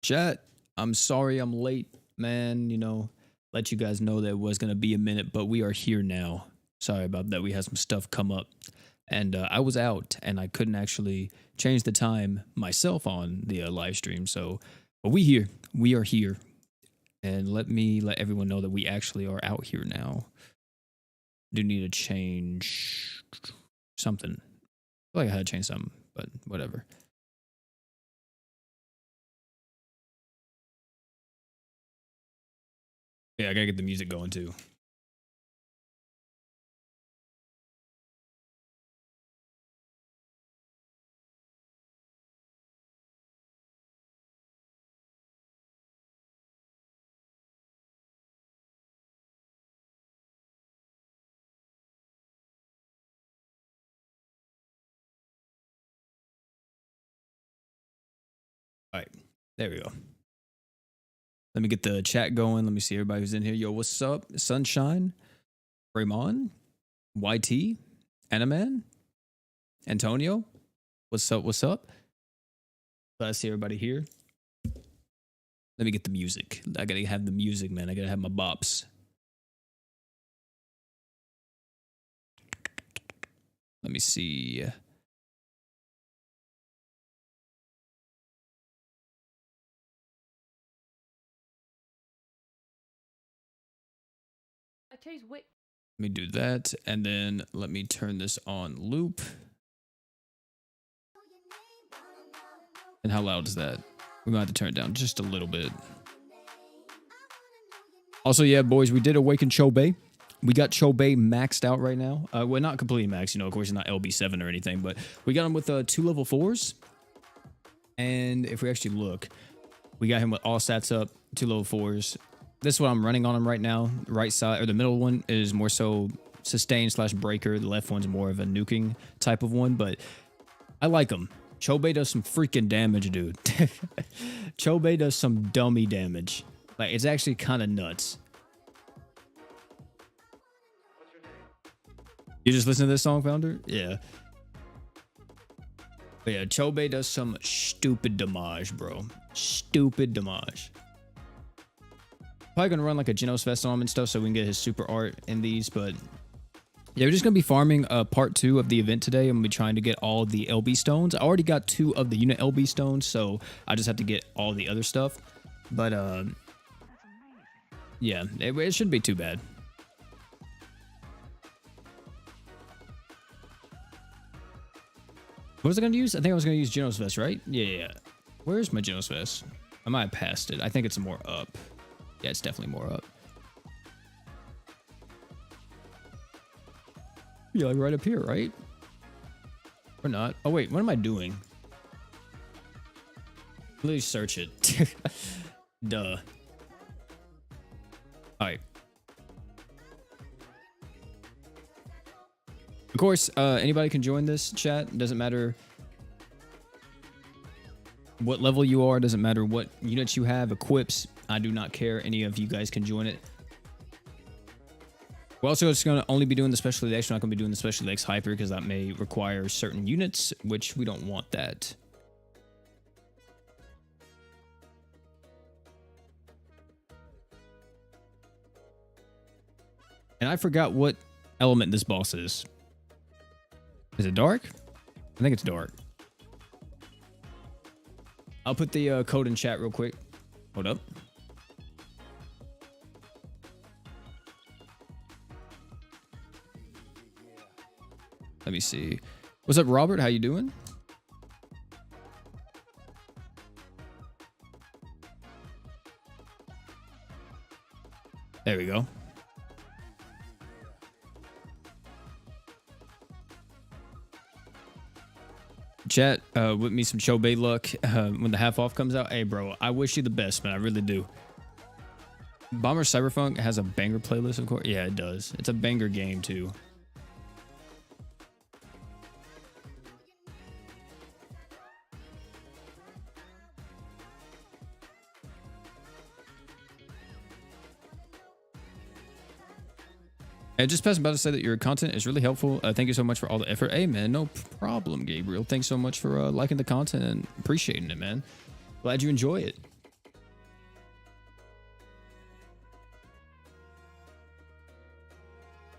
Chat, I'm sorry I'm late, man. Let you guys know that it was going to be a minute, but we are here now. Sorry about that. We had some stuff come up. And I was out and I couldn't actually change the time myself on the live stream. But we here. We are here. And let me let everyone know that we actually are out here now. Do need to change something. I feel like I had to change something, but whatever. Yeah, I gotta get the music going too. All right, there we go. Let me get the chat going. Let me see everybody who's in here. Yo, what's up? Sunshine, Raymond, YT, Anaman, Antonio. What's up? What's up? Glad to see everybody here. Let me get the music. I gotta have the music, man. I gotta have my bops. Let me see. Let me do that, and then let me turn this on loop. And how loud is that? We might have to turn it down just a little bit. Also, yeah, boys, we did awaken Chobei. We got Chobei maxed out right now. Well, not completely maxed, of course, he's not LB7 or anything, but we got him with 2 level 4s. And if we actually look, we got him with all stats up, 2 level 4s. This is what I'm running on him right now. Right side, or the middle one is more so sustain / breaker. The left one's more of a nuking type of one, but I like him. Chobei does some freaking damage, dude. Chobei does some dummy damage. Like, it's actually kind of nuts. You just listen to this song, Founder? Yeah. But yeah, Chobei does some stupid damage, bro. Stupid damage. Probably gonna run like a Genos vest on him and stuff so we can get his super art in these, but yeah, we're just gonna be farming part 2 of the event today. I'm gonna be trying to get all the LB stones. I already got 2 of the unit LB stones, so I just have to get all the other stuff. But yeah, it shouldn't be too bad. What was I gonna use? I think I was gonna use Genos vest, right? Yeah. Where's my Genos vest? I might have passed it. I think it's more up. Yeah, it's definitely more up. Yeah, like right up here, right? Or not. Oh, wait, what am I doing? Literally search it. Duh. All right. Of course, anybody can join this chat. It doesn't matter what level you are. Doesn't matter what units you have, equips. I do not care. Any of you guys can join it. We're also just going to only be doing the Special Elite X. We're not going to be doing the Special Elite X Hyper because that may require certain units, which we don't want that. And I forgot what element this boss is. Is it dark? I think it's dark. I'll put the code in chat real quick. Hold up. Let me see. What's up, Robert? How you doing? There we go. Chat, with me some Chobei luck when the half off comes out. Hey, bro, I wish you the best, man. I really do. Bomber Cyberpunk has a banger playlist, of course. Yeah, it does. It's a banger game, too. And just passing by to say that your content is really helpful. Thank you so much for all the effort. Hey, man, no problem, Gabriel. Thanks so much for liking the content and appreciating it, man. Glad you enjoy it.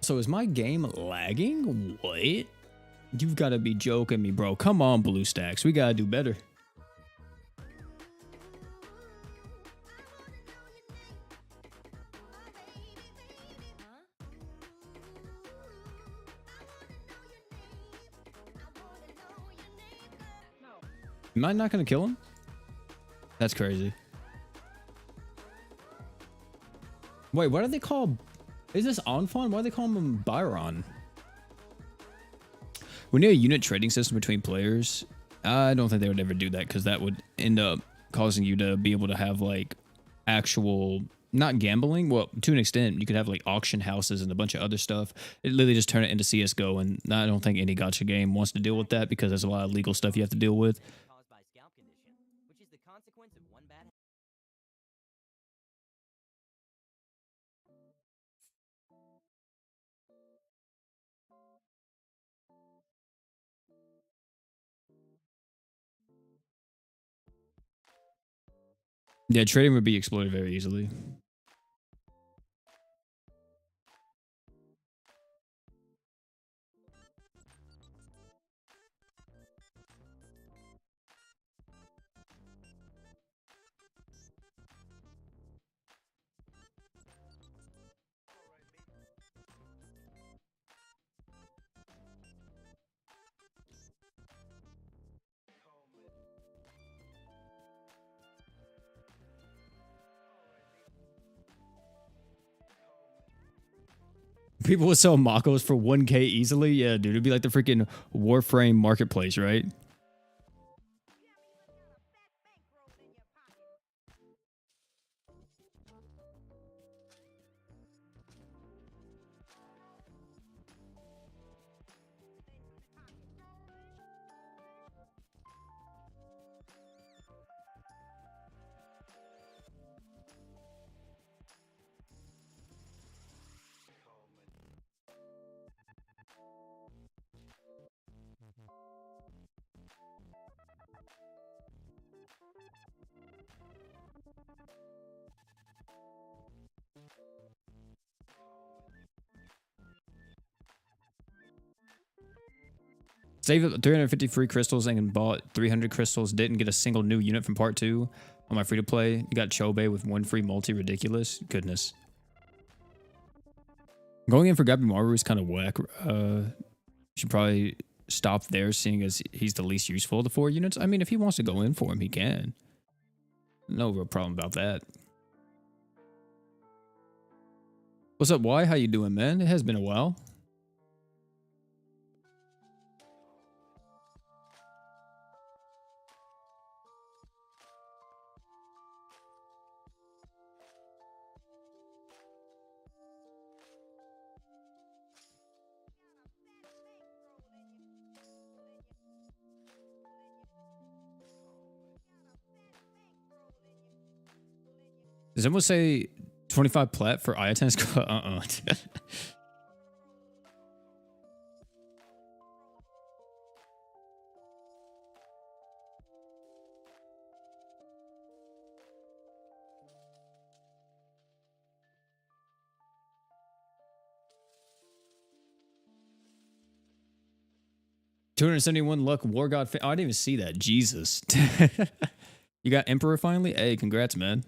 So is my game lagging? What? You've got to be joking me, bro. Come on, BlueStacks. We got to do better. Am I not going to kill him? That's crazy. Wait, what do they call... Is this Onfon? Why do they call him Byron? We need a unit trading system between players. I don't think they would ever do that because that would end up causing you to be able to have like actual... Not gambling. Well, to an extent, you could have like auction houses and a bunch of other stuff. It literally just turn it into CSGO, and I don't think any gacha game wants to deal with that because there's a lot of legal stuff you have to deal with. Yeah, trading would be exploited very easily. People would sell Makos for 1K easily. Yeah, dude, it'd be like the freaking Warframe marketplace, right? Saved 350 free crystals and bought 300 crystals. Didn't get a single new unit from part 2 on my free to play. You got Chobei with 1 free multi. Ridiculous. Goodness. Going in for Gabimaru is kind of whack. Should probably stop there, seeing as he's the least useful of the 4 units. I mean, if he wants to go in for him, he can. No real problem about that. What's up, Y? How you doing, man? It has been a while. Does anyone say 25 plat for Ayaten's? 271 luck, War God. Oh, I didn't even see that. Jesus. You got Emperor finally? Hey, congrats, man.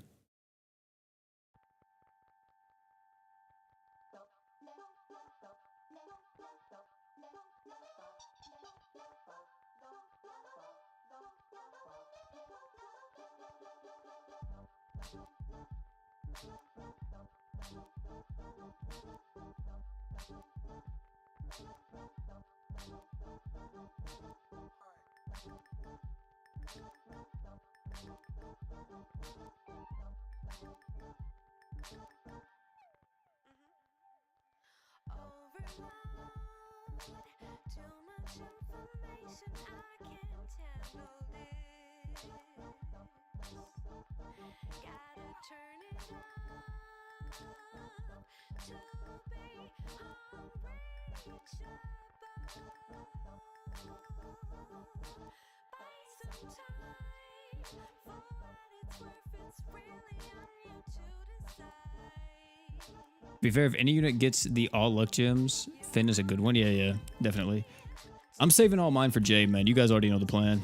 Be fair, if any unit gets the all luck gems, Finn is a good one. Yeah, yeah, definitely. I'm saving all mine for Jay, man. You guys already know the plan.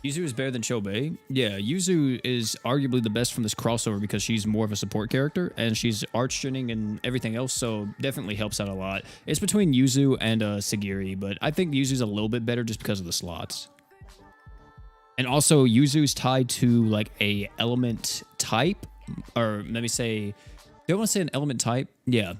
Yuzu is better than Chobei. Yeah, Yuzu is arguably the best from this crossover because she's more of a support character and she's arch-tuning and everything else, so definitely helps out a lot. It's between Yuzu and Sagiri, but I think Yuzu's a little bit better just because of the slots. And also, Yuzu's tied to like a element type, or let me say, do I want to say an element type? Yeah,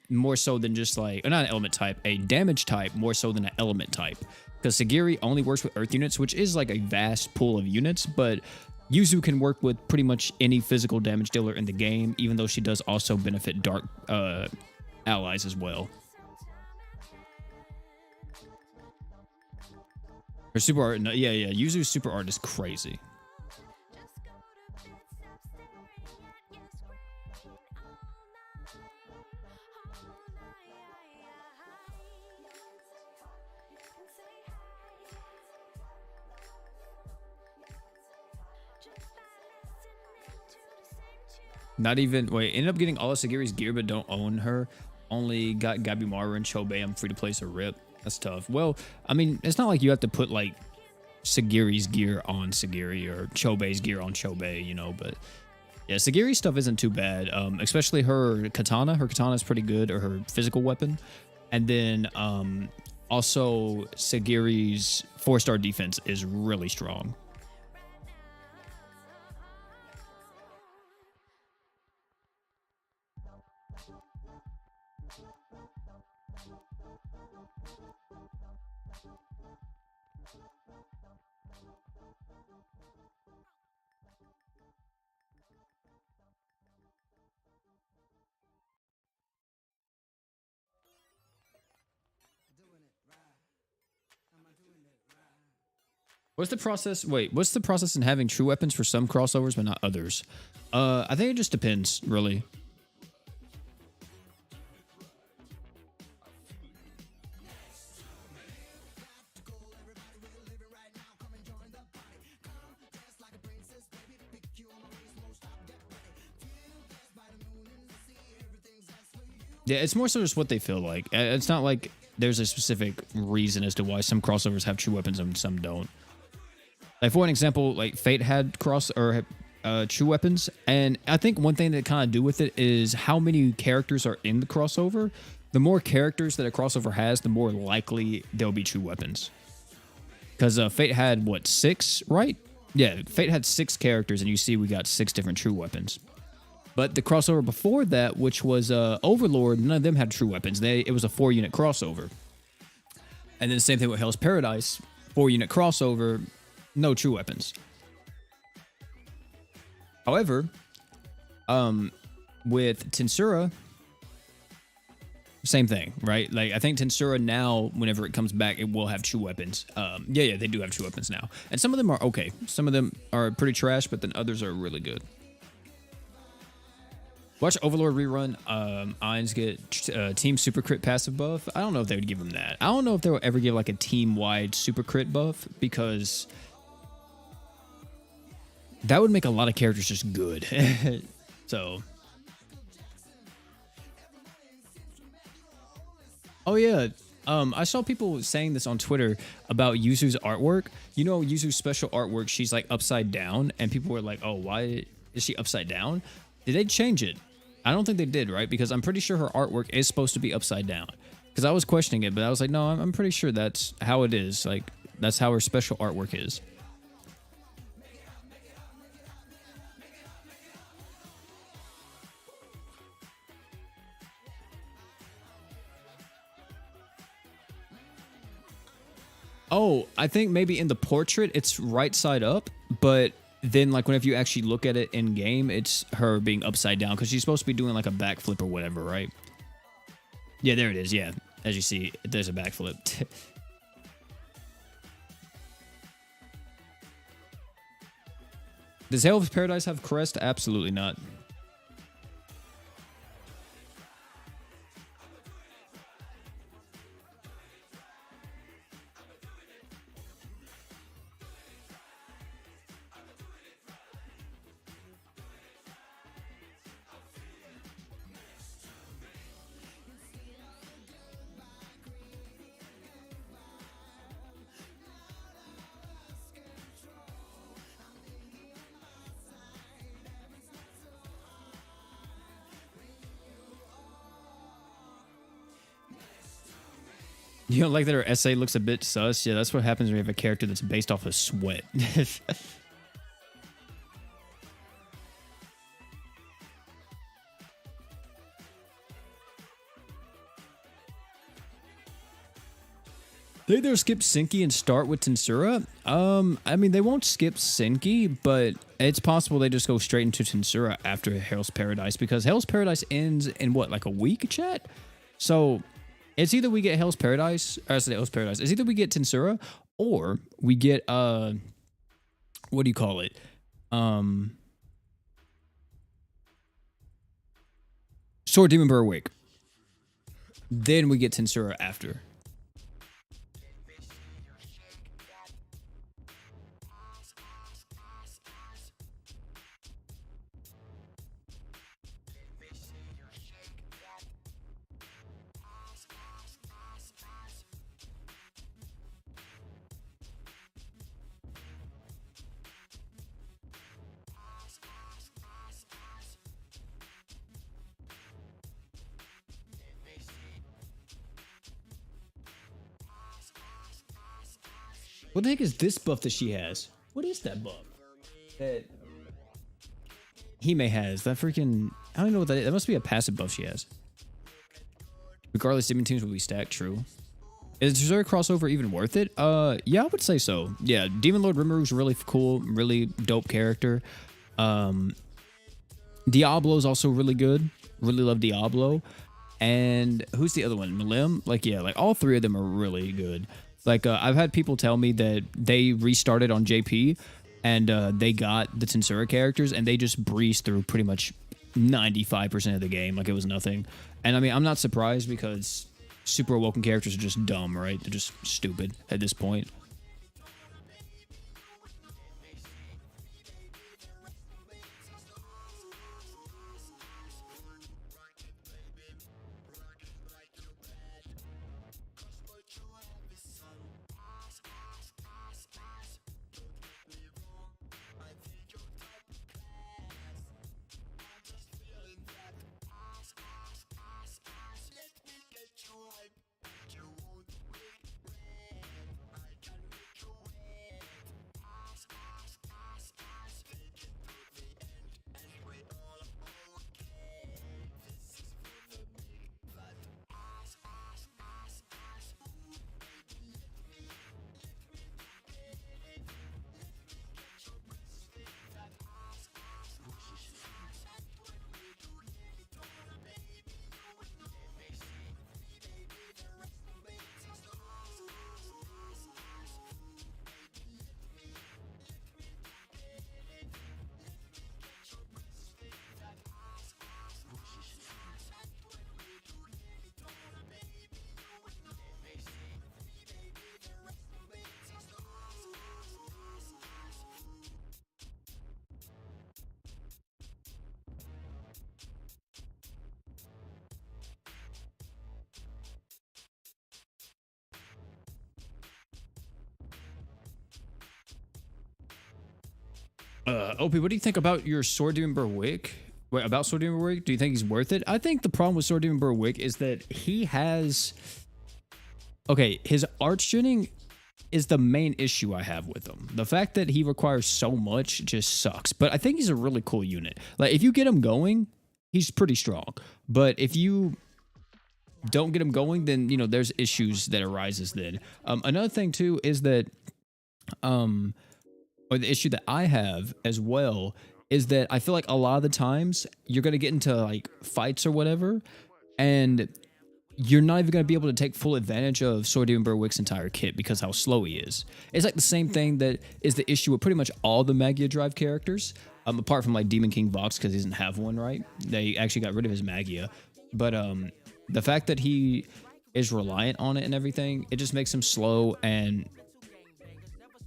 more so than just like, or not an element type, a damage type more so than an element type. Because Sagiri only works with earth units, which is like a vast pool of units, but Yuzu can work with pretty much any physical damage dealer in the game, even though she does also benefit dark allies as well. Her super art, yeah, Yuzu's super art is crazy. Not even, wait, ended up getting all of Sagiri's gear, but don't own her. Only got Gabimaru and Chobei. I'm free to place a rip. That's tough. Well, I mean, it's not like you have to put like Sagiri's gear on Sagiri or Chobei's gear on Chobei, you know, but yeah, Sagiri's stuff isn't too bad. Especially her katana. Her katana is pretty good, or her physical weapon. And then also Sagiri's 4-star defense is really strong. What's the process? Wait, what's the process in having true weapons for some crossovers but not others? I think it just depends, really. Yeah, it's more so just what they feel like. It's not like there's a specific reason as to why some crossovers have true weapons and some don't. Like for an example, like Fate had true weapons, and I think one thing that kind of do with it is how many characters are in the crossover. The more characters that a crossover has, the more likely there'll be true weapons. Because Fate had what, 6, right? Yeah, Fate had 6 characters, and you see we got 6 different true weapons. But the crossover before that, which was Overlord, none of them had true weapons. It was a 4-unit crossover. And then the same thing with Hell's Paradise, 4-unit crossover. No true weapons. However, with Tensura, same thing, right? Like I think Tensura now, whenever it comes back, it will have true weapons. Yeah, they do have true weapons now, and some of them are okay. Some of them are pretty trash, but then others are really good. Watch Overlord rerun. Irons get team super crit passive buff. I don't know if they would give him that. I don't know if they will ever give like a team wide super crit buff, because that would make a lot of characters just good. So, oh yeah, I saw people saying this on Twitter about Yuzu's artwork. You know, Yuzu's special artwork, she's like upside down, and people were like, "Oh, why is she upside down?" Did they change it? I don't think they did, right? Because I'm pretty sure her artwork is supposed to be upside down. Because I was questioning it, but I was like, no, I'm pretty sure that's how it is. Like, that's how her special artwork is. Oh, I think maybe in the portrait it's right side up, but then like whenever you actually look at it in game, it's her being upside down because she's supposed to be doing like a backflip or whatever, right? Yeah, there it is. Yeah, as you see, there's a backflip. Does Hell's Paradise have crest? Absolutely not. You don't like that her essay looks a bit sus? Yeah, that's what happens when you have a character that's based off of sweat. They either skip Senki and start with Tensura. I mean, they won't skip Senki, but it's possible they just go straight into Tensura after Hell's Paradise because Hell's Paradise ends in what, like a week, chat? So it's either we get Hell's Paradise, or I said Hell's Paradise. It's either we get Tensura or we get what do you call it? Sword Demon Berwick. Then we get Tensura after. What the heck is this buff that she has? What is that buff? That Hime has. That freaking... I don't know what that is. That must be a passive buff she has. Regardless, demon teams will be stacked. True. Is Tensura crossover even worth it? Yeah, I would say so. Yeah, Demon Lord Rimmeru's really cool. Really dope character. Diablo's also really good. Really love Diablo. And who's the other one? Milim? Like, yeah, like all three of them are really good. Like, I've had people tell me that they restarted on JP and they got the Tensura characters and they just breezed through pretty much 95% of the game like it was nothing. And I mean, I'm not surprised because super awoken characters are just dumb, right? They're just stupid at this point. OP, what do you think about your Sword Demon Berwick? Wait, about Sword Demon Berwick? Do you think he's worth it? I think the problem with Sword Demon Berwick is that he has... Okay, his arch-tuning is the main issue I have with him. The fact that he requires so much just sucks. But I think he's a really cool unit. Like, if you get him going, he's pretty strong. But if you don't get him going, then there's issues that arises then. Another thing too is that or the issue that I have as well is that I feel like a lot of the times you're gonna get into like fights or whatever, and you're not even going to be able to take full advantage of Sword Demon Berwick's entire kit because how slow he is. It's like the same thing that is the issue with pretty much all the Magia Drive characters, apart from like Demon King Vox because he doesn't have one, right? They actually got rid of his Magia. But the fact that he is reliant on it and everything, it just makes him slow, and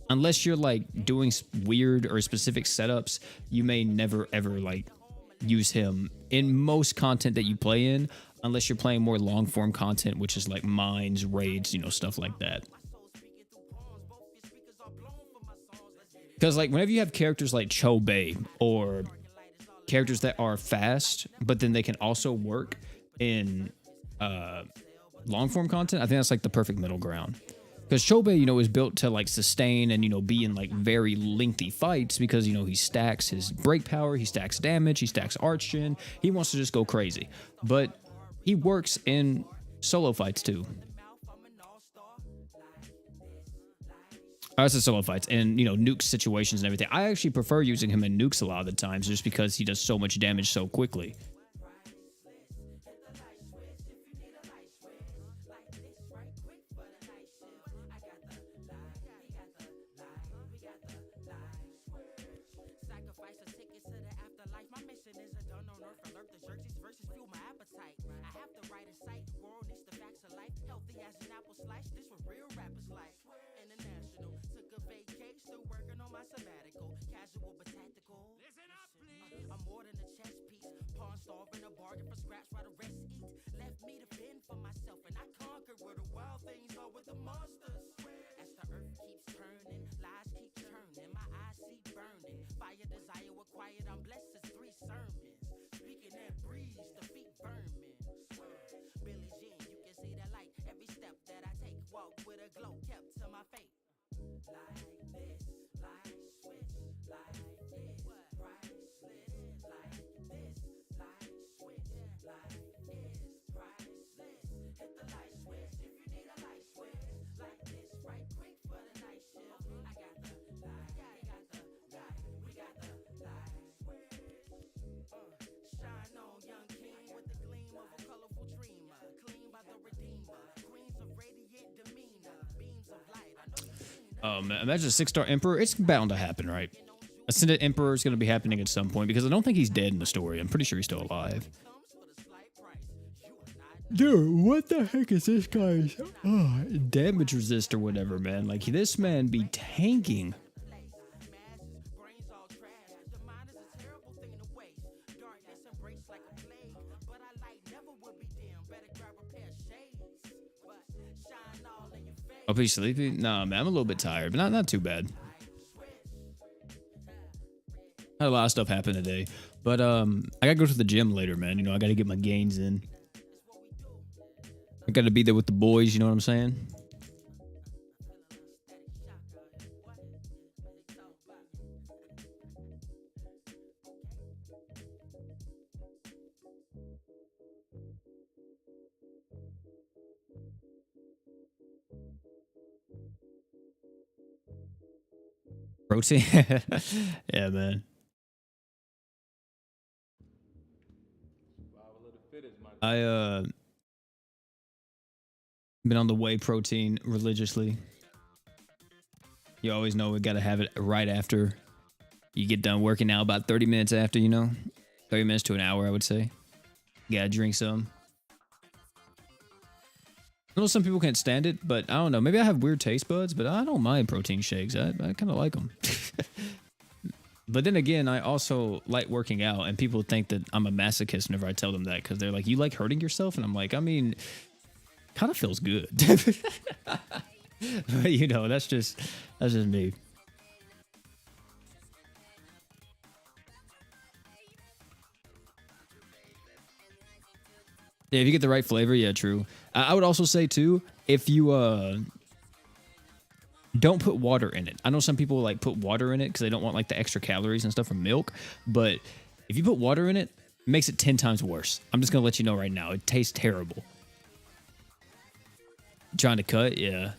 unless you're like doing weird or specific setups, you may never ever like use him in most content that you play in, unless you're playing more long form content, which is like mines, raids, stuff like that. Because like whenever you have characters like Chobei or characters that are fast, but then they can also work in long form content, I think that's like the perfect middle ground. Because Chobei, is built to like sustain and, be in like very lengthy fights because, he stacks his break power, he stacks damage, he stacks arch gen. He wants to just go crazy. But he works in solo fights too. I said solo fights and, nuke situations and everything. I actually prefer using him in nukes a lot of the times just because he does so much damage so quickly. Imagine a 6-star Emperor. It's bound to happen, right? Ascendant Emperor is going to be happening at some point because I don't think he's dead in the story. I'm pretty sure he's still alive. Dude, what the heck is this guy's damage resist or whatever, man? Like, this man be tanking. Oh, be sleepy? Nah, man, I'm a little bit tired, but not too bad. Had a lot of stuff happen today, but I gotta go to the gym later, man. I gotta get my gains in. I gotta be there with the boys. You know what I'm saying? Protein. Yeah, man. I been on the whey protein religiously. You always know we gotta have it right after you get done working out, about 30 minutes after, 30 minutes to an hour, I would say. You gotta drink some. I know some people can't stand it, but I don't know. Maybe I have weird taste buds, but I don't mind protein shakes. I kind of like them. But then again, I also like working out, and people think that I'm a masochist whenever I tell them that because they're like, "You like hurting yourself?" And I'm like, I mean, kind of feels good. But, that's just me. Yeah, if you get the right flavor, yeah, true. I would also say too, if you don't put water in it. I know some people like put water in it because they don't want like the extra calories and stuff from milk, but if you put water in it, it makes it 10 times worse. I'm just gonna let you know right now, it tastes terrible. Trying to cut, yeah.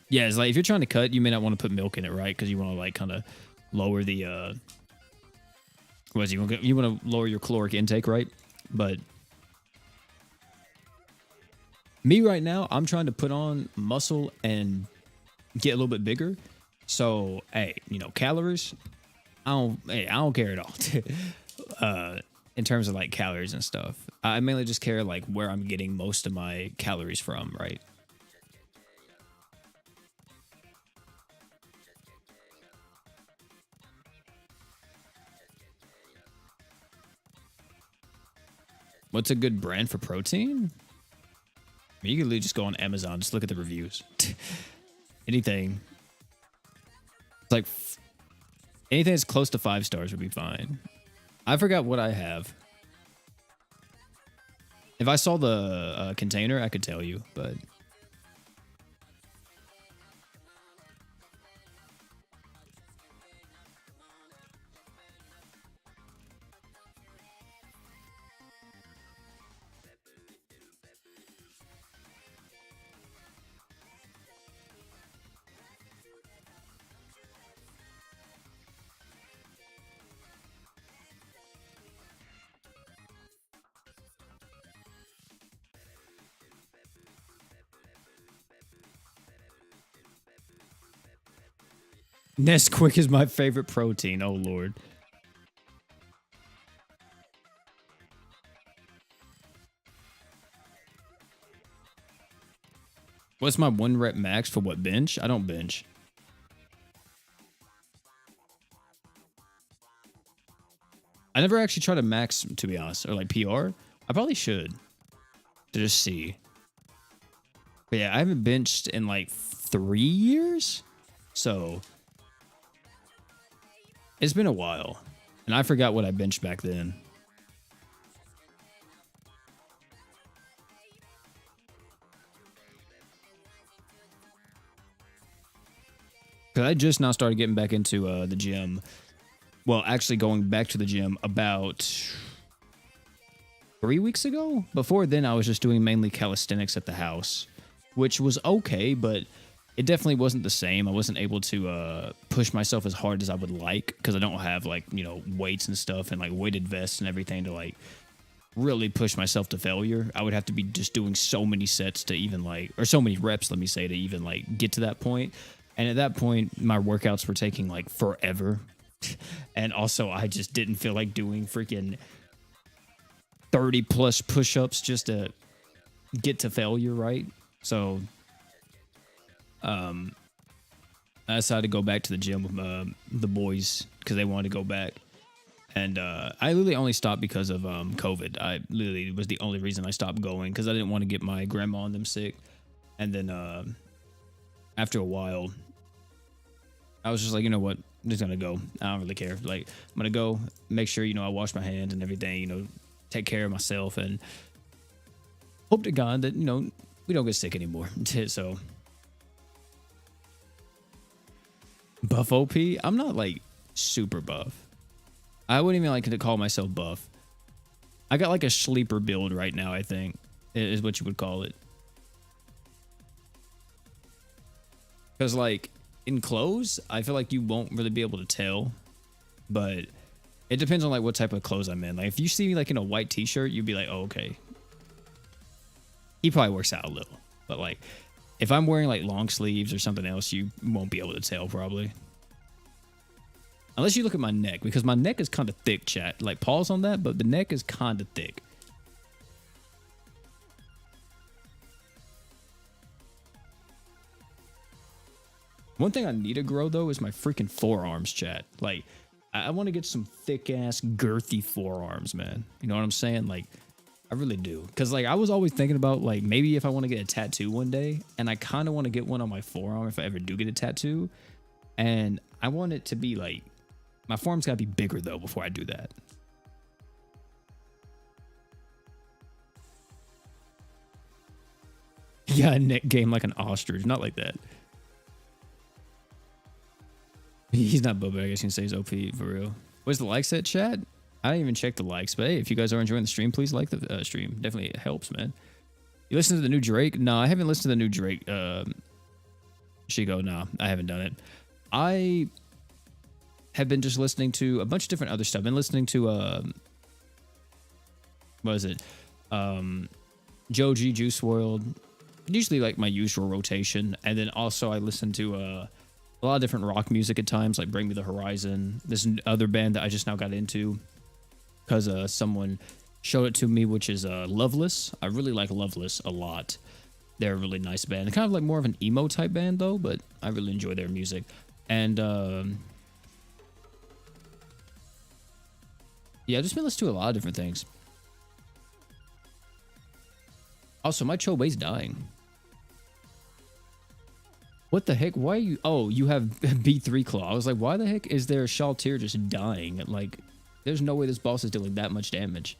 Yeah, it's like if you're trying to cut, you may not want to put milk in it, right? Because you want to like kind of lower the you want to lower your caloric intake, right? But me right now, I'm trying to put on muscle and get a little bit bigger. So, hey, you know, calories, I don't care at all. In terms of like calories and stuff. I mainly just care like where I'm getting most of my calories from, right? What's a good brand for protein? I mean, you could literally just go on Amazon, just look at the reviews. Anything. It's like anything that's close to 5 stars would be fine. I forgot what I have. If I saw the container, I could tell you, but Nesquik is my favorite protein. Oh, Lord. What's my 1 rep max for what, bench? I don't bench. I never actually tried to max, to be honest, or like PR. I probably should to just see. But yeah, I haven't benched in like 3 years. So it's been a while. And I forgot what I benched back then. Because I just now started getting back into the gym. Well, actually going back to the gym about 3 weeks ago. Before then, I was just doing mainly calisthenics at the house, which was okay, but it definitely wasn't the same. I wasn't able to push myself as hard as I would like because I don't have like, you know, weights and stuff and like weighted vests and everything to like really push myself to failure. I would have to be just doing so many sets to even like, or so many reps, let me say, to even like get to that point. And at that point, my workouts were taking like forever. And also, I just didn't feel like doing freaking 30 plus push-ups just to get to failure, right? So, I decided to go back to the gym with the boys because they wanted to go back. And I literally only stopped because of COVID. I literally was the only reason I stopped going because I didn't want to get my grandma and them sick. And then after a while, I was just like, you know what? I'm just gonna go. I don't really care. Like, I'm gonna go make sure, you know, I wash my hands and everything, you know, take care of myself and hope to God that, you know, we don't get sick anymore. So buff OP, I'm not like super buff. I wouldn't even like to call myself buff. I got like a sleeper build right now, I think, is what you would call it. Because like in clothes, I feel like you won't really be able to tell, but it depends on like what type of clothes I'm in. Like if you see me like in a white t-shirt, you'd be like, oh, okay. He probably works out a little, but like if I'm wearing like long sleeves or something else, you won't be able to tell probably. Unless you look at my neck, because my neck is kind of thick, chat. Like pause on that, but the neck is kind of thick. One thing I need to grow, though, is my freaking forearms, chat. Like, I want to get some thick-ass, girthy forearms, man. You know what I'm saying? Like, I really do. Because, like, I was always thinking about, like, maybe if I want to get a tattoo one day, and I kind of want to get one on my forearm if I ever do get a tattoo. And I want it to be, like, my forearm's got to be bigger, though, before I do that. Yeah, neck game like an ostrich. Not like that. He's not Boba. I guess you can say he's OP for real. What's the likes at, chat? I didn't even check the likes, but hey, if you guys are enjoying the stream, please like the stream. Definitely helps, man. You listen to the new Drake? No, I haven't listened to the new Drake. Shigo, no, I haven't done it. I have been just listening to a bunch of different other stuff. I've been listening to what is it? Joji, Juice World. Usually like my usual rotation. And then also I listen to a lot of different rock music at times, like Bring Me the Horizon. This other band that I just now got into because someone showed it to me, which is Loveless. I really like Loveless a lot. They're a really nice band. They're kind of like more of an emo type band though, but I really enjoy their music. And yeah, I've just been listening to a lot of different things. Also, my Chobei's dying. What the heck? Why are you... Oh, you have B3 Claw. I was like, why the heck is there a Shaltir just dying? Like, there's no way this boss is dealing that much damage.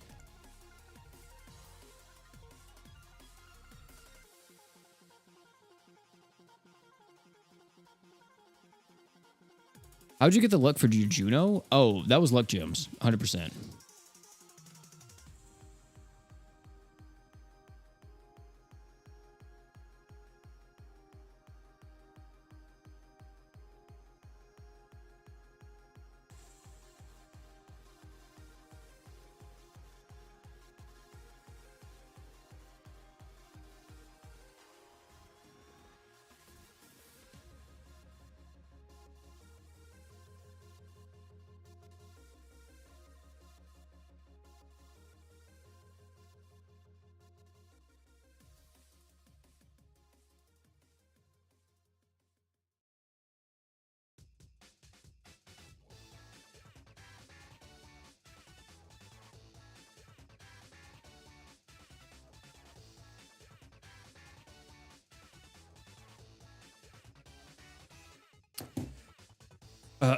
How'd you get the luck for Juno? Oh, that was luck gems. 100%.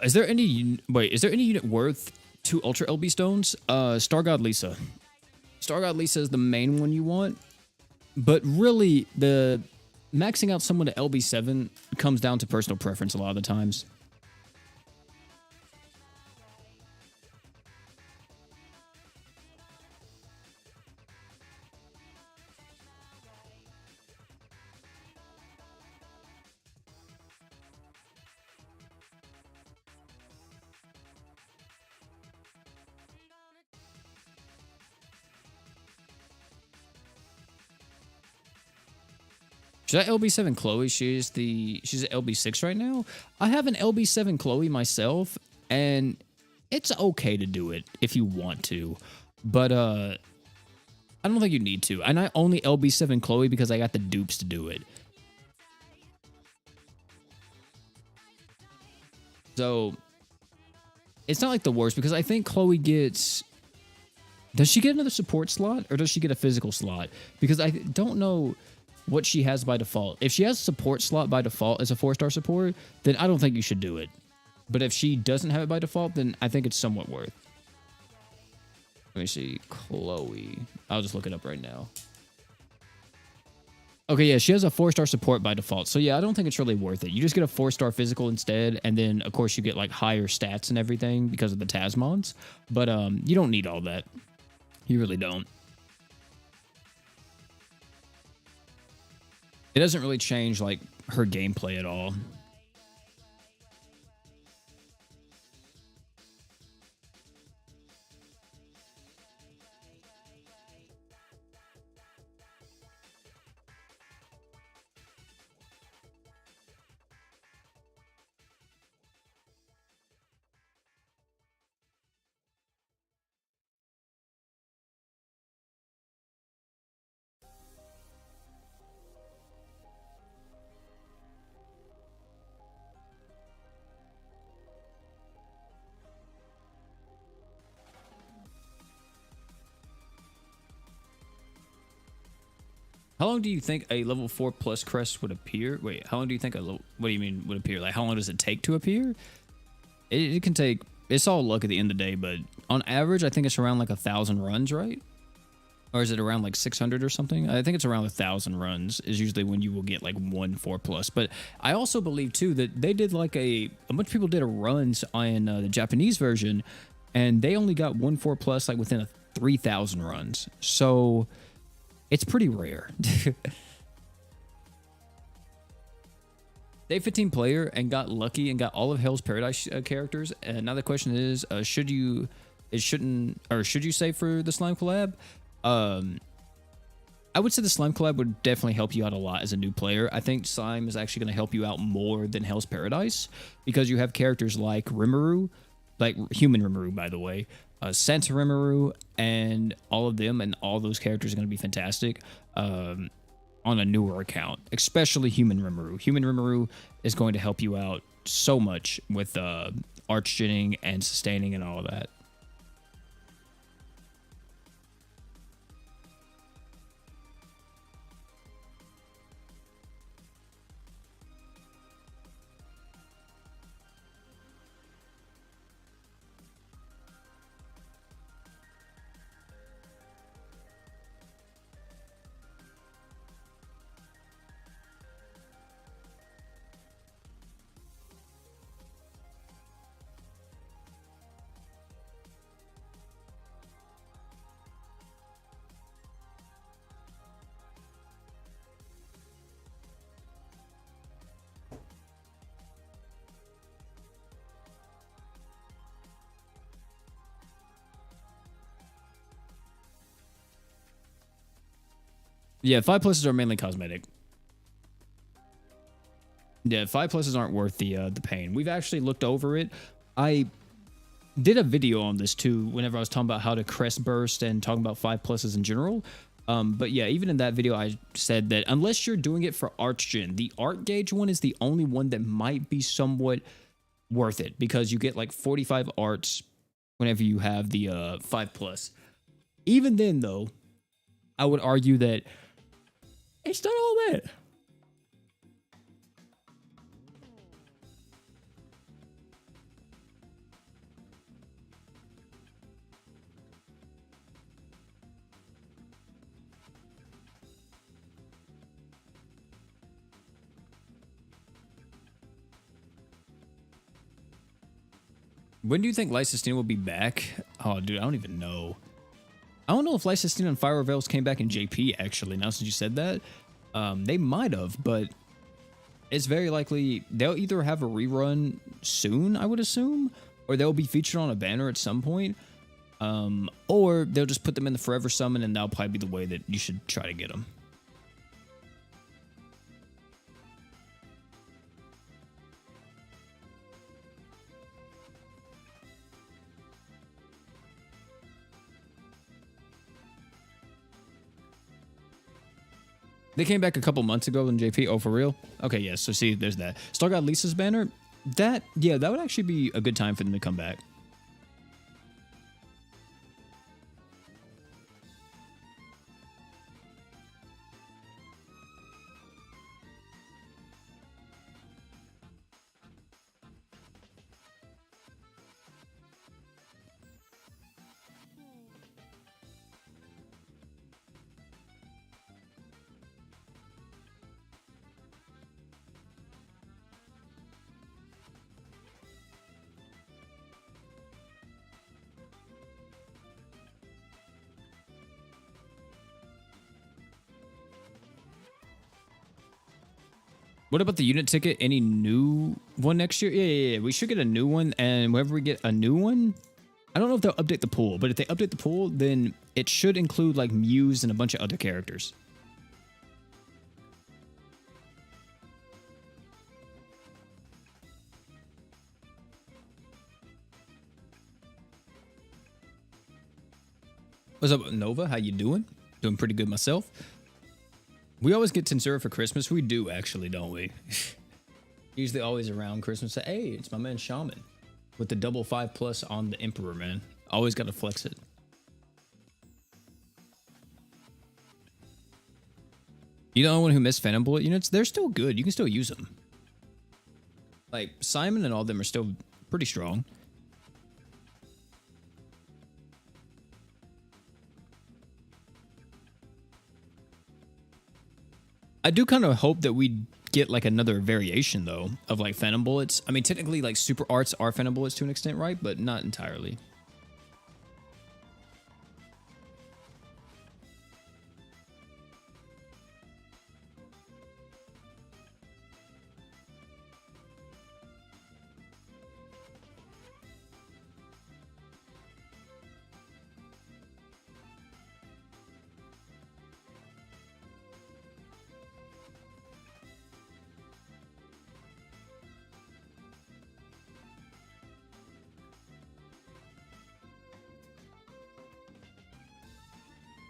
Is there any unit worth 2 Ultra LB stones? Star God Lisa. Star God Lisa is the main one you want, but really the maxing out someone to LB7 comes down to personal preference a lot of the times. Should I LB7 Chloe? She's at LB6 right now. I have an LB7 Chloe myself, and it's okay to do it if you want to, but I don't think you need to. And I only LB7 Chloe because I got the dupes to do it. So it's not like the worst because I think Chloe gets... Does she get another support slot or does she get a physical slot? Because I don't know what she has by default. If she has a support slot by default as a 4-star support, then I don't think you should do it. But if she doesn't have it by default, then I think it's somewhat worth. Let me see. Chloe. I'll just look it up right now. Okay, yeah, she has a 4-star support by default. So yeah, I don't think it's really worth it. You just get a 4-star physical instead, and then of course you get like higher stats and everything because of the Tasmons. But you don't need all that. You really don't. It doesn't really change like her gameplay at all. How long do you think a level 4 plus crest would appear? Wait, how long do you think a level... What do you mean would appear? Like, how long does it take to appear? It can take... It's all luck at the end of the day, but on average, I think it's around like 1,000 runs, right? Or is it around like 600 or something? I think it's around 1,000 runs is usually when you will get like 1 4 plus. But I also believe, too, that they did like a bunch of people did a runs on the Japanese version, and they only got 1 4 plus like within 3,000 runs. So... It's pretty rare. Day 15 player and got lucky and got all of Hell's Paradise characters. And now the question is, should you save for the slime collab? I would say the slime collab would definitely help you out a lot as a new player. I think slime is actually going to help you out more than Hell's Paradise because you have characters like Rimuru, like human Rimuru, by the way, Santa Rimuru, and all of them, and all those characters are going to be fantastic. On a newer account, especially Human Rimuru. Human Rimuru is going to help you out so much with arch-genning and sustaining and all of that. Yeah, 5 pluses are mainly cosmetic. Yeah, 5 pluses aren't worth the pain. We've actually looked over it. I did a video on this too whenever I was talking about how to crest burst and talking about 5 pluses in general. But yeah, even in that video, I said that unless you're doing it for arch-gen, the art gauge one is the only one that might be somewhat worth it because you get like 45 arts whenever you have the 5 plus. Even then, though, I would argue that it's not all that. When do you think Lysistine will be back? Oh, dude, I don't even know. I don't know if Lysistine and Fire Veils came back in JP, actually, now since you said that. They might have, but it's very likely they'll either have a rerun soon, I would assume, or they'll be featured on a banner at some point, or they'll just put them in the Forever Summon, and that'll probably be the way that you should try to get them. They came back a couple months ago in JP. Oh, for real? Okay, yeah. So see, there's that. Star God Lisa's banner. That would actually be a good time for them to come back. What about the unit ticket? Any new one next year? Yeah. We should get a new one. And whenever we get a new one, I don't know if they'll update the pool, but if they update the pool, then it should include like Muse and a bunch of other characters. What's up, Nova? How you doing? Doing pretty good myself. We always get Tensura for Christmas. We do, actually, don't we? Usually always around Christmas. Say, hey, it's my man Shaman with the double 5 plus on the Emperor, man. Always got to flex it. You know anyone who missed Phantom Bullet units? They're still good. You can still use them. Like, Simon and all of them are still pretty strong. I do kind of hope that we get like another variation though of like Phantom Bullets. I mean, technically like super arts are Phantom Bullets to an extent, right? But not entirely.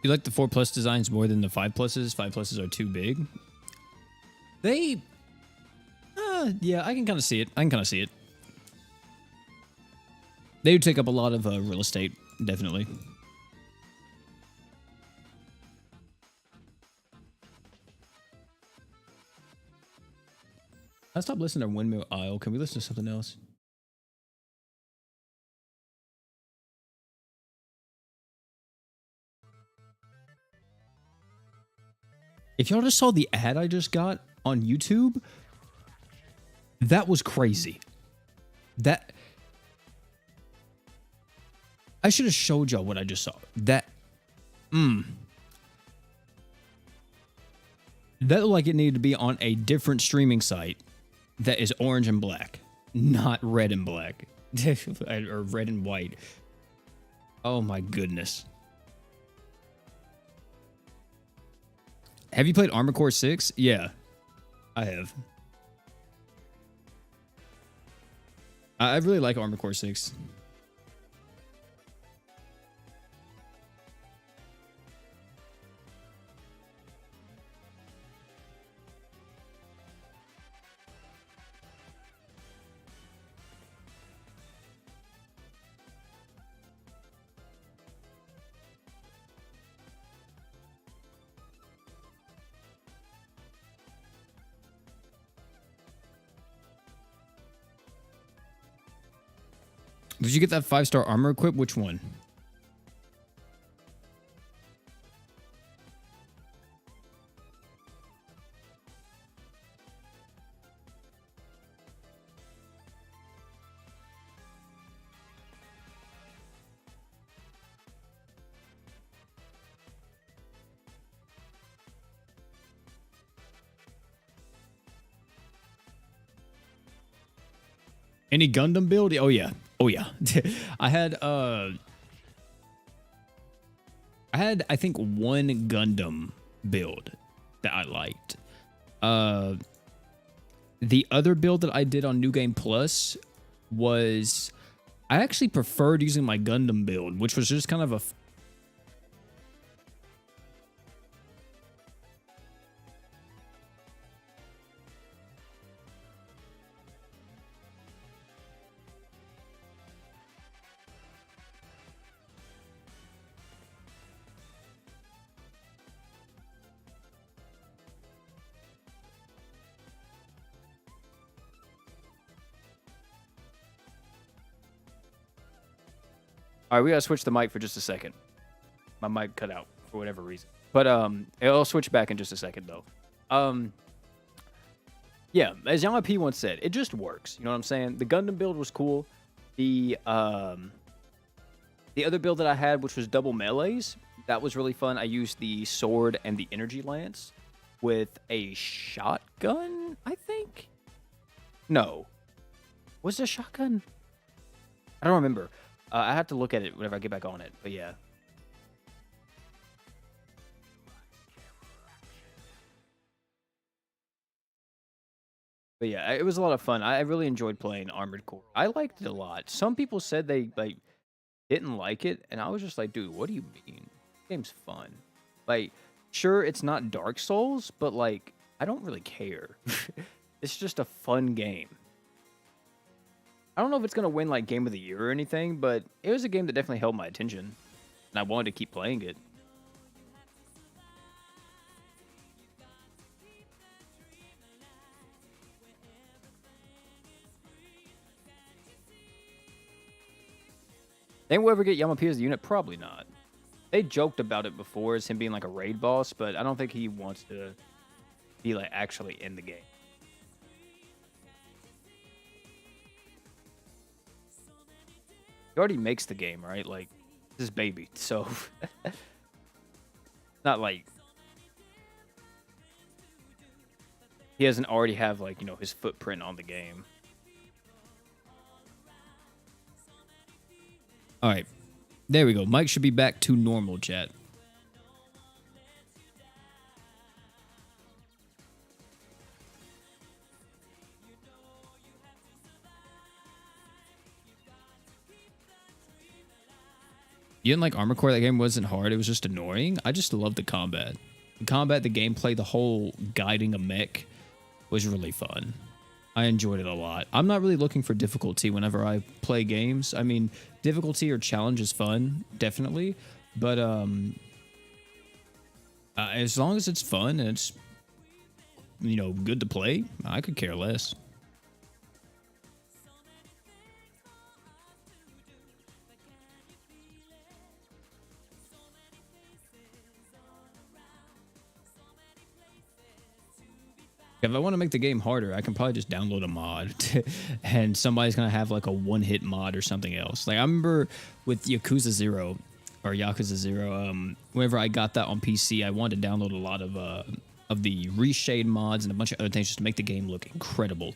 You like the 4 plus designs more than the 5 pluses? 5 pluses are too big. They, yeah, I can kind of see it. They do take up a lot of real estate, definitely. I stopped listening to Windmill Isle. Can we listen to something else? If y'all just saw the ad I just got on YouTube, that was crazy. That I should have showed y'all what I just saw. That looked like it needed to be on a different streaming site that is orange and black, not red and black. Or red and white. Oh my goodness. Have you played Armored Core 6? Yeah, I have. I really like Armored Core 6. Did you get that 5-star armor equip? Which one? Any Gundam build? Oh yeah. Oh yeah. I had I think one Gundam build that I liked. The other build that I did on New Game Plus was I actually preferred using my Gundam build, which was just kind of a All right, we gotta switch the mic for just a second. My mic cut out for whatever reason. But it'll switch back in just a second though. Yeah, as Yama P once said, it just works. You know what I'm saying? The Gundam build was cool. The other build that I had, which was double melees, that was really fun. I used the sword and the energy lance with a shotgun, I think. No, was it a shotgun? I don't remember. I have to look at it whenever I get back on it, but yeah. But yeah, it was a lot of fun. I really enjoyed playing Armored Core. I liked it a lot. Some people said they didn't like it, and I was just like, dude, what do you mean? This game's fun. Like, sure, it's not Dark Souls, but like, I don't really care. It's just a fun game. I don't know if it's going to win like Game of the Year or anything, but it was a game that definitely held my attention, and I wanted to keep playing it. Think we'll ever get Yamapi as the unit? Probably not. They joked about it before as him being like a raid boss, but I don't think he wants to be like actually in the game. He already makes the game, right? Like, this baby. So, not like he doesn't already have like, you know, his footprint on the game. All right. There we go. Mike should be back to normal, chat. You didn't like Armor Core? That game wasn't hard. It was just annoying. I just love the combat. The combat, the gameplay, the whole guiding a mech was really fun. I enjoyed it a lot. I'm not really looking for difficulty whenever I play games. I mean, difficulty or challenge is fun, definitely. But as long as it's fun and it's, you know, good to play, I could care less. If I want to make the game harder, I can probably just download a mod and somebody's going to have like a one-hit mod or something else. Like I remember with Yakuza 0 or Yakuza 0, whenever I got that on PC, I wanted to download a lot of the reshade mods and a bunch of other things just to make the game look incredible.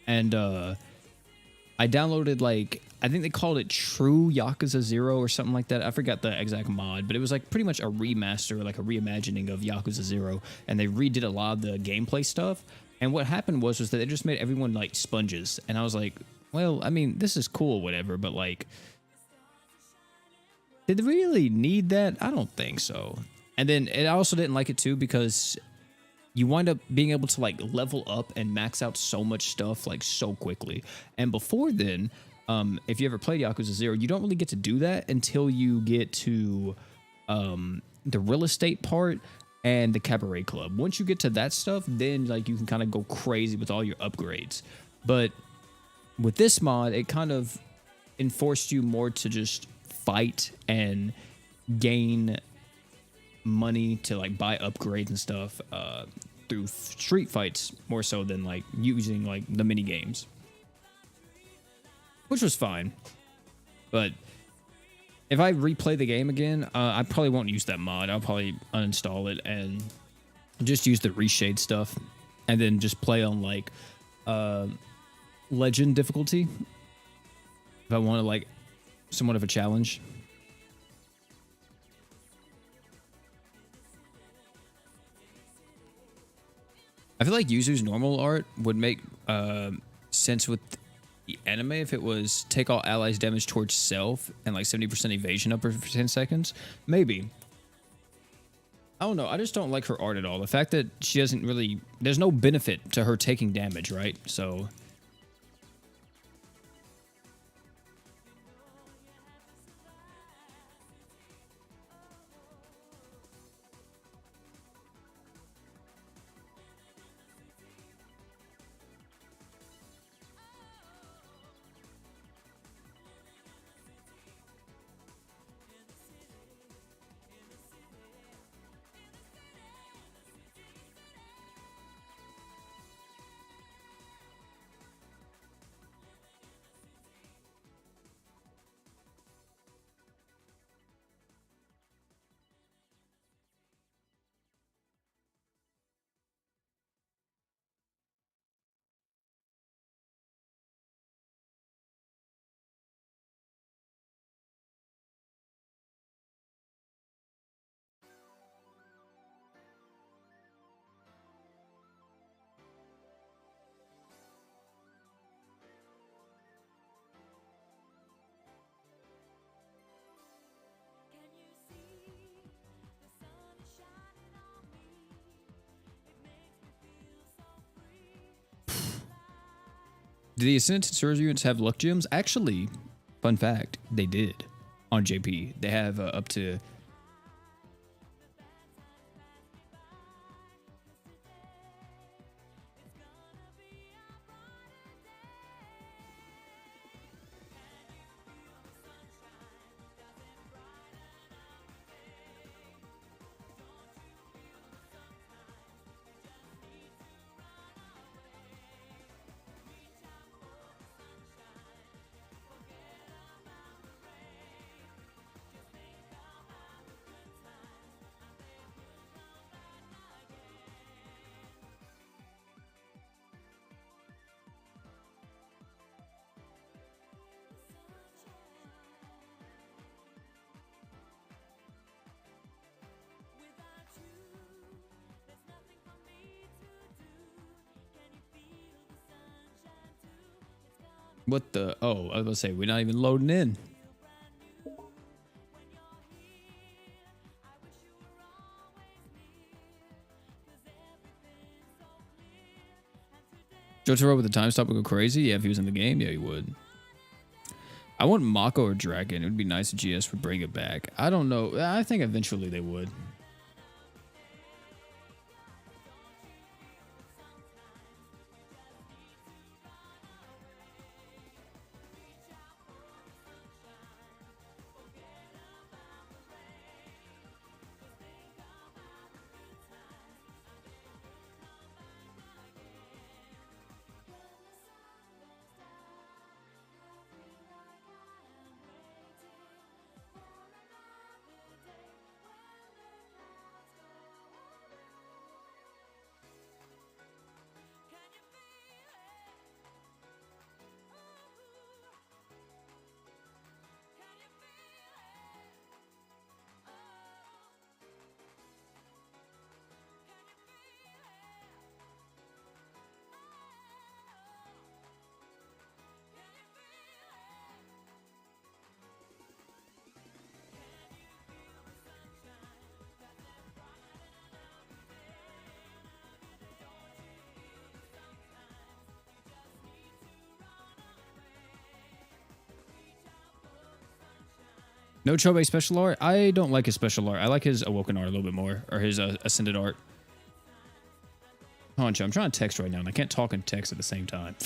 And I downloaded like, I think they called it True Yakuza 0 or something like that. I forgot the exact mod, but it was like pretty much a remaster, like a reimagining of Yakuza 0. And they redid a lot of the gameplay stuff. And what happened was that they just made everyone like sponges. And I was like, well, I mean, this is cool, whatever, but like, did they really need that? I don't think so. And then I also didn't like it too because you wind up being able to like level up and max out so much stuff like so quickly. And before then, if you ever played Yakuza 0, you don't really get to do that until you get to the real estate part and the cabaret club. Once you get to that stuff, then like you can kind of go crazy with all your upgrades. But with this mod, it kind of enforced you more to just fight and gain money to like buy upgrades and stuff through street fights more so than like using like the mini games, which was fine. But if I replay the game again, I probably won't use that mod. I'll probably uninstall it and just use the reshade stuff and then just play on like legend difficulty if I want to like somewhat of a challenge. I feel like Yuzu's normal art would make sense with the anime if it was take all allies damage towards self and like 70% evasion up for 10 seconds. Maybe. I don't know. I just don't like her art at all. The fact that she doesn't really... There's no benefit to her taking damage, right? So... Do the Ascendant Surge units have luck gems? Actually, fun fact, they did on JP. They have up to... What the? Oh, I was going to say, we're not even loading in. Jotaro with the time stop would go crazy. Yeah, if he was in the game, yeah, he would. I want Mako or Dragon. It would be nice if GS would bring it back. I don't know. I think eventually they would. No Chobei special art? I don't like his special art. I like his Awoken art a little bit more. Or his Ascended art. Honcho, I'm trying to text right now, and I can't talk and text at the same time.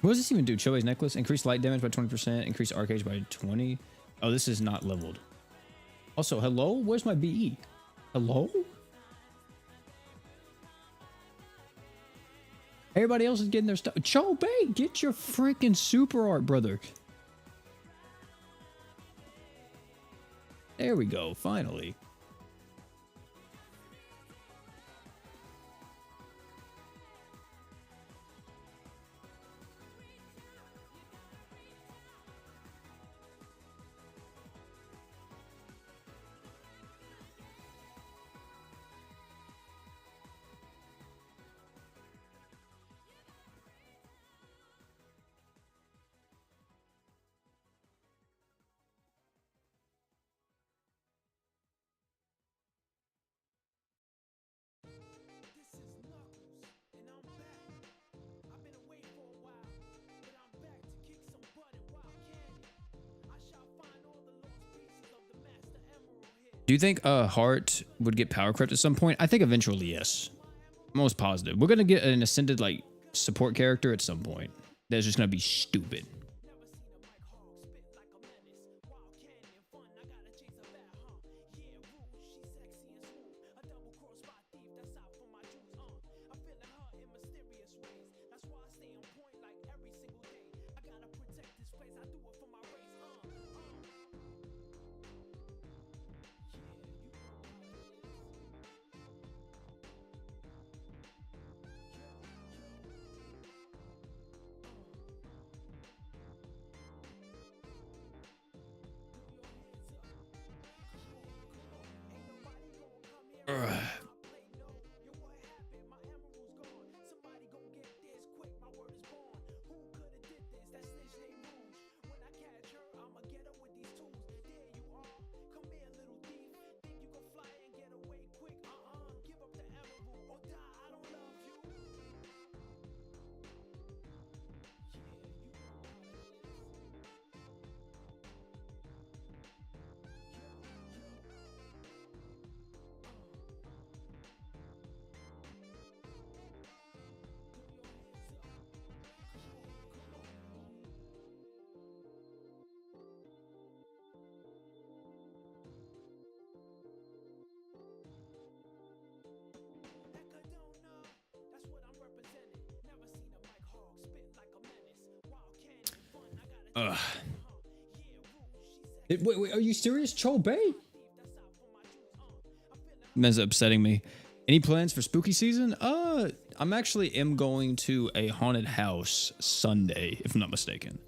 What does this even do? Chobei's necklace. Increase light damage by 20%. Increase arc age by 20. Oh, this is not leveled. Also, hello? Where's my BE? Hello? Everybody else is getting their stuff. Chobei, get your freaking super art, brother. There we go. Finally. Do you think Heart would get power crept at some point? I think eventually, yes. I'm almost positive. We're gonna get an ascended like support character at some point. That's just gonna be stupid. Ugh. Wait, are you serious? Chobei? That's upsetting me. Any plans for spooky season? I'm actually going to a haunted house Sunday, if I'm not mistaken.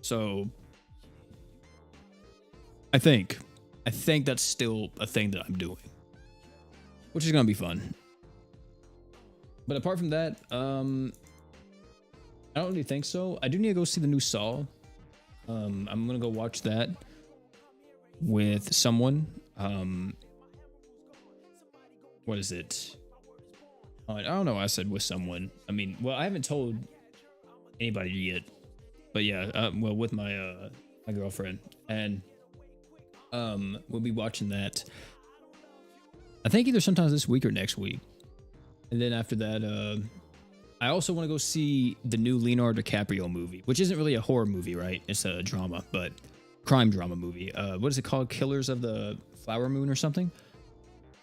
So I think that's still a thing that I'm doing, which is gonna be fun. But apart from that, I don't really think so. I do need to go see the new Saw. I'm gonna go watch that with someone. What is it? I don't know. I said with someone. I mean, well, I haven't told anybody yet, but yeah, well, with my my girlfriend, and we'll be watching that. I think either sometime this week or next week, and then after that, I also want to go see the new Leonardo DiCaprio movie, which isn't really a horror movie, right? It's a drama, but crime drama movie. What is it called? Killers of the Flower Moon or something?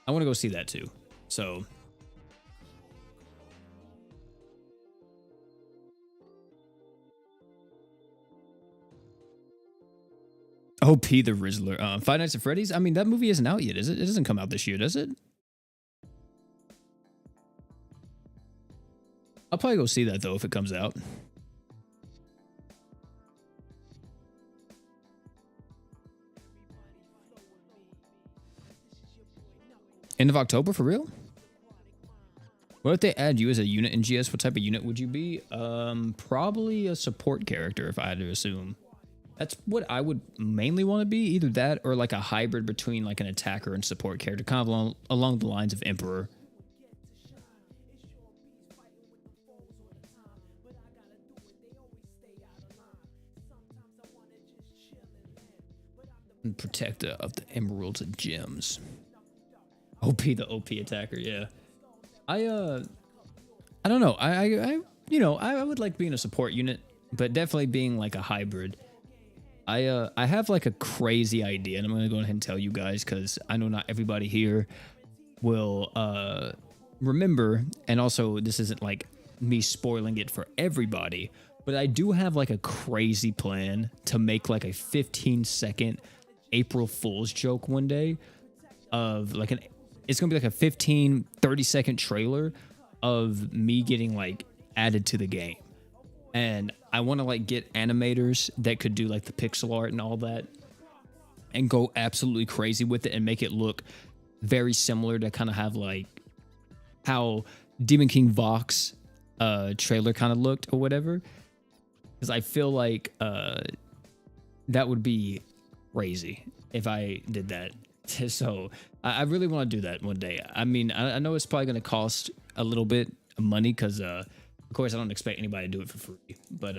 I want to go see that too. So OP the Rizzler. Five Nights at Freddy's? I mean, that movie isn't out yet, is it? It doesn't come out this year, does it? I'll probably go see that though if it comes out. End of October for real? What if they add you as a unit in GS? What type of unit would you be? Probably a support character if I had to assume. That's what I would mainly want to be. Either that or like a hybrid between like an attacker and support character, kind of along the lines of Emperor. And protector of the emeralds and gems. OP the OP attacker, yeah. I don't know. I would like being a support unit, but definitely being like a hybrid. I have like a crazy idea, and I'm gonna go ahead and tell you guys because I know not everybody here will remember, and also this isn't like me spoiling it for everybody, but I do have like a crazy plan to make like a 15-second April Fool's joke one day of like it's gonna be like a 15-30-second trailer of me getting like added to the game, and I want to like get animators that could do like the pixel art and all that and go absolutely crazy with it and make it look very similar to kind of have like how Demon King Vox trailer kind of looked or whatever, because I feel like that would be crazy if I did that. So I really want to do that one day. I mean, I know it's probably going to cost a little bit of money because, of course, I don't expect anybody to do it for free. But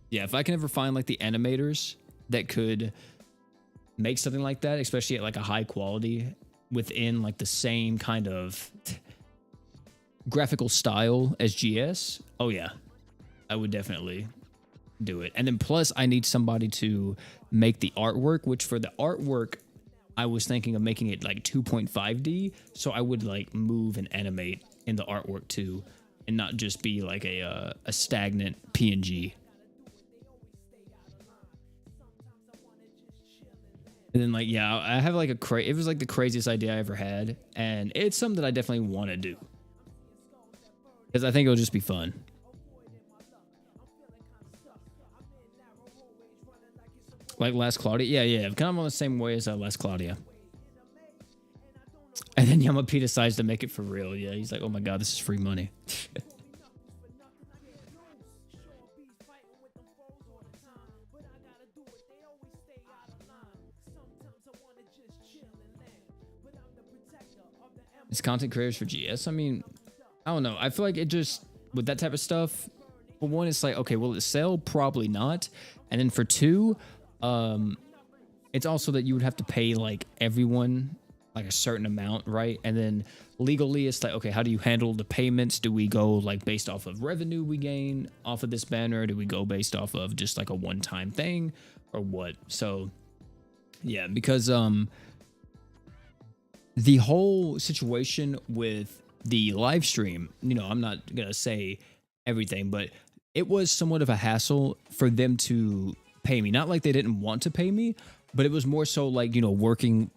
yeah, if I can ever find like the animators that could make something like that, especially at like a high quality within like the same kind of graphical style as GS, oh yeah, I would definitely do it. And then plus I need somebody to make the artwork, which for the artwork I was thinking of making it like 2.5D, so I would like move and animate in the artwork too, and not just be like a stagnant PNG. And then like, yeah, I have like it was like the craziest idea I ever had, and it's something that I definitely want to do because I think it'll just be fun. Like Last Claudia? Yeah, kind of on the same way as Last Claudia. And then Yama P decides to make it for real. Yeah, he's like, oh my god, this is free money. It's content creators for GS. I mean, I don't know. I feel like it just, with that type of stuff, for one, it's like, okay, will it sell? Probably not. And then for two, it's also that you would have to pay like everyone like a certain amount, right? And then legally it's like, okay, how do you handle the payments? Do we go like based off of revenue we gain off of this banner? Do we go based off of just like a one-time thing or what? So yeah, because the whole situation with the live stream, I'm not gonna say everything, but it was somewhat of a hassle for them to pay me. Not like they didn't want to pay me, but it was more so like, you know, working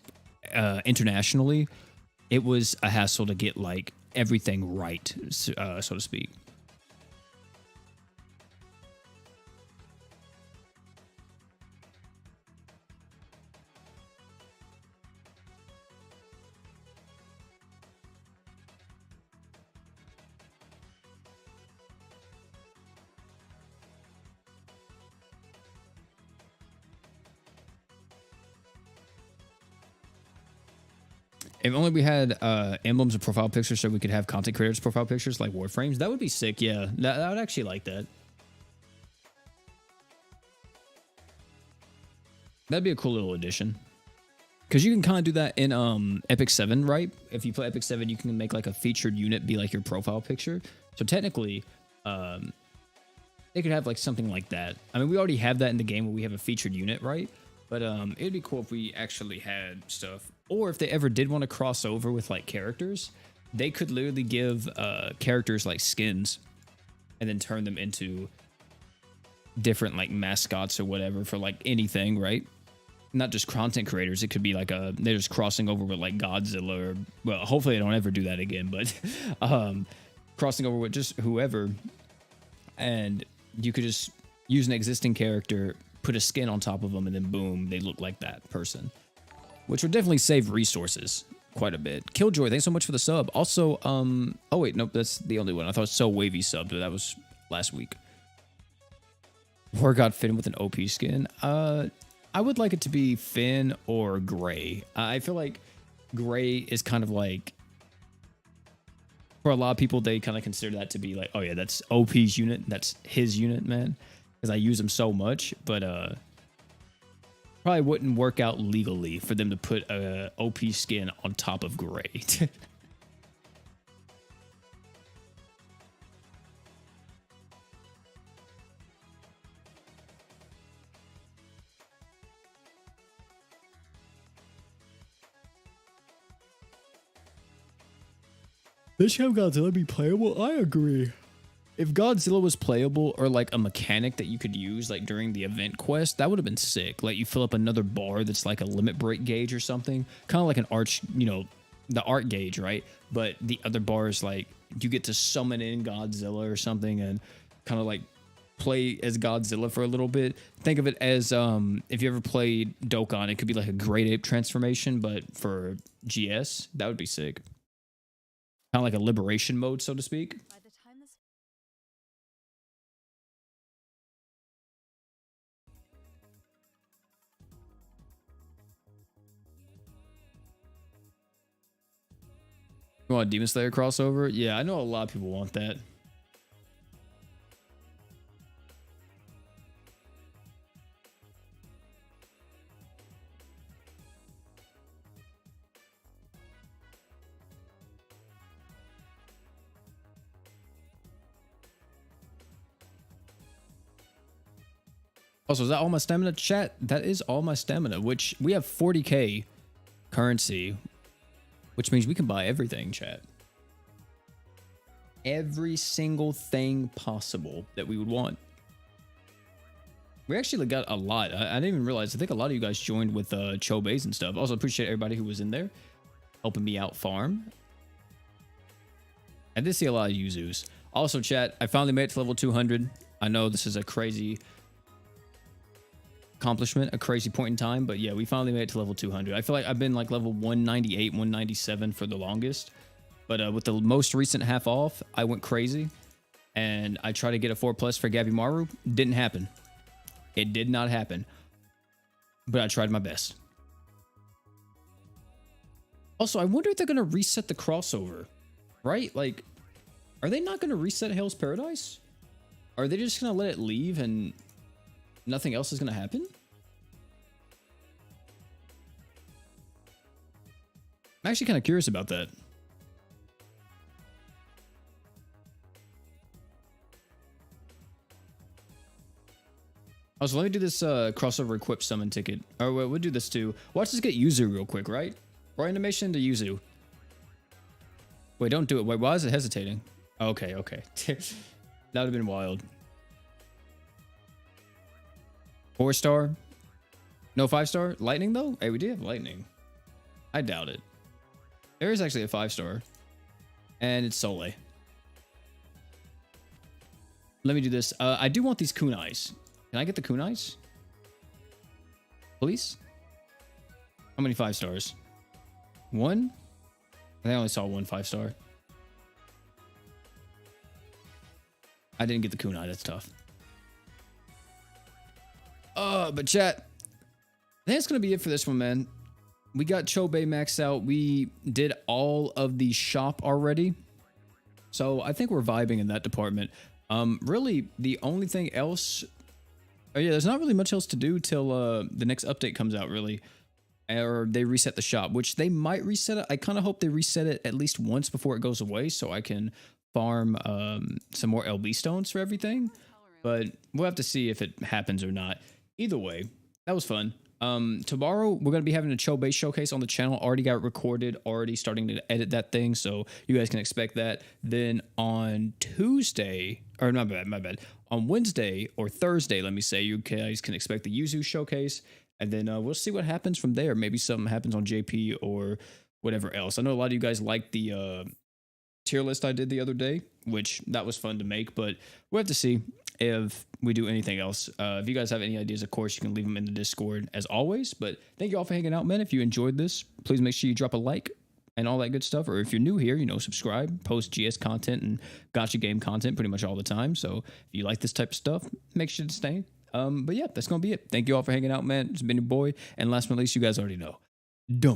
internationally, it was a hassle to get like everything right, so to speak. If only we had emblems of profile pictures so we could have content creators' profile pictures like Warframes. That would be sick, yeah. I would actually like that. That'd be a cool little addition. Because you can kind of do that in Epic 7, right? If you play Epic 7, you can make like a featured unit be like your profile picture. So technically, they could have like something like that. I mean, we already have that in the game where we have a featured unit, right? But it'd be cool if we actually had stuff. Or if they ever did want to cross over with like characters, they could literally give characters like skins and then turn them into different like mascots or whatever for like anything, right? Not just content creators. It could be like they're just crossing over with like Godzilla or, well, hopefully they don't ever do that again, but crossing over with just whoever. And you could just use an existing character, put a skin on top of them, and then boom, they look like that person, which would definitely save resources quite a bit. Killjoy, thanks so much for the sub. Also, oh wait, nope, that's the only one. I thought it was So Wavy sub, but that was last week. War God Finn with an OP skin. I would like it to be Finn or Gray. I feel like Gray is kind of like, for a lot of people, they kind of consider that to be like, oh yeah, that's OP's unit. That's his unit, man. Because I use him so much, but probably wouldn't work out legally for them to put a OP skin on top of Gray. This have Godzilla be playable? I agree. If Godzilla was playable or like a mechanic that you could use like during the event quest, that would have been sick. Like you fill up another bar that's like a limit break gauge or something. Kind of like an arch, you know, the art gauge, right? But the other bar is like you get to summon in Godzilla or something and kind of like play as Godzilla for a little bit. Think of it as if you ever played Dokkan, it could be like a Great Ape transformation, but for GS, that would be sick. Kind of like a liberation mode, so to speak. You want a Demon Slayer crossover? Yeah, I know a lot of people want that. Also, is that all my stamina? Chat, that is all my stamina, which we have 40k currency, which means we can buy everything, chat. Every single thing possible that we would want. We actually got a lot. I didn't even realize. I think a lot of you guys joined with Chobeis and stuff. Also, appreciate everybody who was in there helping me out farm. I did see a lot of Yuzus. Also, chat, I finally made it to level 200. I know this is a crazy accomplishment, a crazy point in time, but yeah, we finally made it to level 200. I feel like I've been like level 198, 197 for the longest, but with the most recent half off, I went crazy and I tried to get a 4+ for Gabby Maru. Didn't happen. It did not happen, but I tried my best. Also, I wonder if they're going to reset the crossover, right? Like, are they not going to reset Hell's Paradise? Are they just going to let it leave and nothing else is going to happen? I'm actually kind of curious about that. Also, let me do this crossover equip summon ticket. Or we'll do this too. Watch this get Yuzu real quick, right? Or animation to Yuzu. Wait, don't do it. Wait, why is it hesitating? Okay, okay. That would have been wild. 4-star. No 5-star. Lightning though. Hey, we do have lightning. I doubt it. There is actually a 5-star, and it's Soleil. Let me do this. I do want these kunais. Can I get the kunais? Please? How many 5-stars? One? I only saw one 5-star. I didn't get the kunai. That's tough. But chat, I think that's going to be it for this one, man. We got Chobei maxed out. We did all of the shop already. So I think we're vibing in that department. Really, the only thing else... Oh yeah, there's not really much else to do till the next update comes out, really. Or they reset the shop, which they might reset it. I kind of hope they reset it at least once before it goes away so I can farm some more LB stones for everything. But we'll have to see if it happens or not. Either way, that was fun. Tomorrow we're going to be having a Chobei showcase on the channel. Already got recorded, already starting to edit that thing, so you guys can expect that. Then on Tuesday, or my bad, on Wednesday or Thursday, let me say, you guys can expect the Yuzu showcase, and then we'll see what happens from there. Maybe something happens on JP or whatever else. I know a lot of you guys like the tier list I did the other day, which that was fun to make, but we'll have to see if we do anything else. If you guys have any ideas, of course, you can leave them in the Discord as always. But thank you all for hanging out, man. If you enjoyed this, please make sure you drop a like and all that good stuff. Or if you're new here, you know, subscribe, post GS content and gotcha game content pretty much all the time. So if you like this type of stuff, make sure to stay. But yeah, that's going to be it. Thank you all for hanging out, man. It's been your boy. And last but not least, you guys already know. Don't